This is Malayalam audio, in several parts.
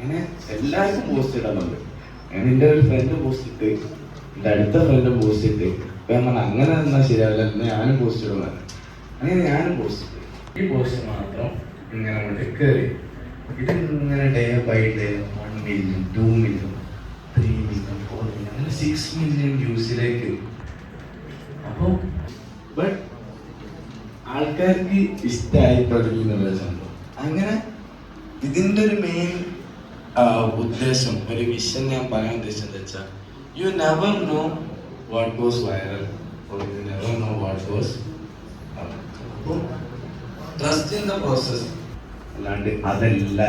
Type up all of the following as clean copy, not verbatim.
അങ്ങനെ എല്ലാവർക്കും പോസ്റ്റ് ഇടുന്നുണ്ട്. അങ്ങനെ എൻ്റെ ഒരു ഫ്രണ്ട് പോസ്റ്റ് ഇട്ട്, എൻ്റെ അടുത്ത ഫ്രണ്ട് പോസ്റ്റ് ഇട്ട്, ഇപ്പം ഞാൻ പറഞ്ഞു അങ്ങനെ എന്നാൽ ശരിയാവില്ല, എന്നാൽ ഞാനും പോസ്റ്റ് ഇടുന്നത്. അങ്ങനെ ഞാനും പോസ്റ്റ് ഇട്ട്. ഈ പോസ്റ്റ് മാത്രം ഇങ്ങനെ കൊണ്ട് കയറി ഇതിങ്ങനെ day by day 1 million 2 million 3 million 4 million അങ്ങനെ 6 മില്യൺ വ്യൂസിലേക്ക്. അപ്പോൾ ബട്ട് ആൾക്കാർക്ക് ഇഷ്ടമായി തുടങ്ങി എന്നുള്ള സംഭവം. അങ്ങനെ ഇതിൻ്റെ ഒരു മെയിൻ ഉദ്ദേശം, ഒരു വിഷൻ ഞാൻ പറയാൻ ഉദ്ദേശം എന്താ വെച്ചാൽ, you never know what goes viral or you never know what goes. അപ്പോൾ ട്രസ്റ്റ് ഇൻ ദ പ്രോസസ്, അല്ലാണ്ട് അതല്ല.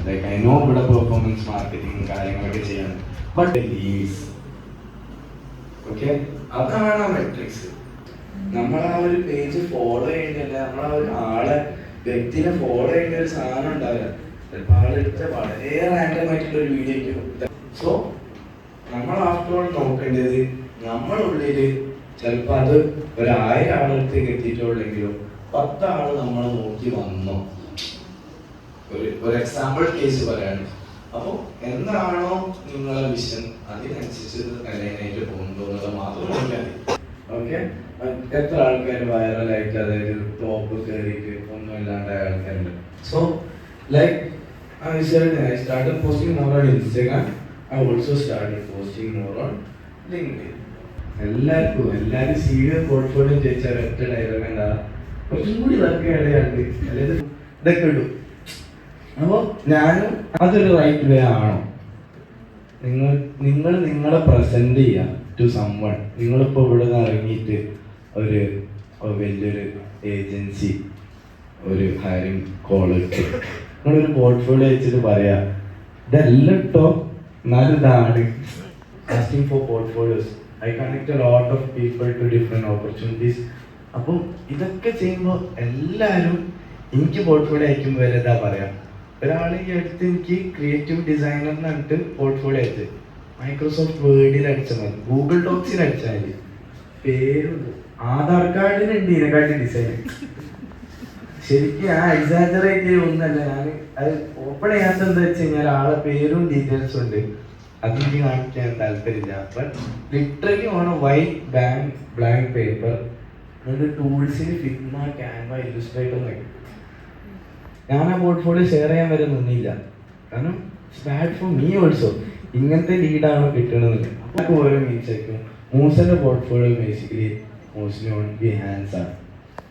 ലൈക്ക് ഐ നോ ഇവിടെ പെർഫോമൻസ് മാർക്കറ്റിംഗ് കാര്യങ്ങളൊക്കെ ചെയ്യാൻ, ബട്ട് ലീവ്സ് ഓക്കെ, അതാണ് മെട്രിക്സ്. നമ്മൾ ആ ഒരു പേജ് ഫോളോ ചെയ്യേണ്ടല്ല, നമ്മൾ ആ ഒരു ആളെ വ്യക്തിനെ ഫോളോ ചെയ്യേണ്ട ഒരു സാധനം ഉണ്ടാവില്ല. ചിലപ്പോൾ ആളെടുത്ത വളരെ റാൻഡം ആയിട്ടുള്ള ഒരു വീഡിയോ. സോ നമ്മൾ ആഫ്റ്റർ ഓൾ നോക്കേണ്ടത് നമ്മുടെ ഉള്ളിൽ ചിലപ്പോൾ അത് 1000 ആളടുത്തേക്ക് എത്തിയിട്ടുള്ളെങ്കിലും 10 ആള് നമ്മളെ നോക്കി വന്നോ. ഒരു എക്സാമ്പിൾ കേസ് പറയാണ്. അപ്പോൾ എന്താണോ നിങ്ങളെ വിഷൻ അതിനനുസരിച്ച് അലൈനായിട്ട് പോകുന്നുണ്ടോ എന്നുള്ളത് മാത്രം നോക്കിയാൽ മതി. ഓക്കെ, എത്ര ആൾക്കാർ വൈറലായിട്ട്, അതായത് ടോപ്പ് കയറിയിട്ട് ഒന്നും ഇല്ലാണ്ടായ ആൾക്കാരുണ്ട്. So like I started posting more on Instagram. I also started posting more on LinkedIn. എല്ലാവരും സീരിയൽ പോർട്ട്ഫോളിയോ ചോദിച്ചാൽ ഒറ്റ ഡയലോഗ് എന്താ, കുറച്ചും കൂടി വർക്ക് ഇടയുണ്ട്, അതായത് ഇതൊക്കെ ഇടും. അപ്പോൾ ഞാനും അതൊരു റൈറ്റ് വേ ആണോ? നിങ്ങൾ നിങ്ങളെ പ്രസന്റ് ചെയ്യുക ടു സംവൺ. നിങ്ങളിപ്പോൾ ഇവിടെ നിന്ന് ഇറങ്ങിയിട്ട് ഒരു വലിയൊരു ഏജൻസി ഒരു ഹയറിംഗ് കോള് നിങ്ങളൊരു പോർട്ട്ഫോളിയോ വെച്ചിട്ട് പറയാ, ഇതെല്ലാം ഇട്ടോ എന്നാലും ഇതാണ് asking for portfolios. I connect a lot of people to different opportunities. അപ്പം ഇതൊക്കെ ചെയ്യുമ്പോൾ എല്ലാവരും എനിക്ക് പോർട്ട്ഫോളിയോ അയക്കുമ്പോൾ വരെ ഇതാ പറയാം. ഒരാൾ ഈ അടുത്ത് എനിക്ക് ക്രിയേറ്റീവ് ഡിസൈനർ എന്ന് പറഞ്ഞിട്ട് പോർട്ട്ഫോളിയോ അയച്ച് മൈക്രോസോഫ്റ്റ് വേർഡിൽ അടിച്ചാൽ മതി, ഗൂഗിൾ ഡോക്സിൽ അടിച്ചാൽ മതി, പേരുണ്ട്, ആധാർ കാർഡിനുണ്ട് ഇതിനെക്കാട്ടി ഡിസൈൻ. ശരിക്കും ആ എക്സാജറേറ്റ് ഒന്നല്ല, ഞാൻ അത് ഓപ്പൺ ചെയ്യാത്ത എന്താ വെച്ച് കഴിഞ്ഞാൽ ആളെ പേരും ഡീറ്റെയിൽസും ഉണ്ട്, അതെനിക്ക് കാണിക്കാൻ താല്പര്യമില്ല. But literally on A white blank paper എന്നിട്ട് ടൂൾസിന് ഫിഗ്മ, ക്യാൻവ, ഇല്ലുസ്ട്രേറ്റർ നോക്കി ഞാൻ ആ പോർട്ട്ഫോളിയോ ഷെയർ ചെയ്യാൻ വരെ നിന്നില്ല. കാരണം it's bad for me also. ഇങ്ങനത്തെ ലീഡാണോ കിട്ടണമെന്നില്ല. അപ്പോൾ ഓരോ മീൻസ് ആയിരിക്കും. മൂസന്റെ പോർട്ട്ഫോളിയോ ബേസിക്കലി മോസ്റ്റ്ലി ഓൺ ബിഹാൻസ് ആണ്.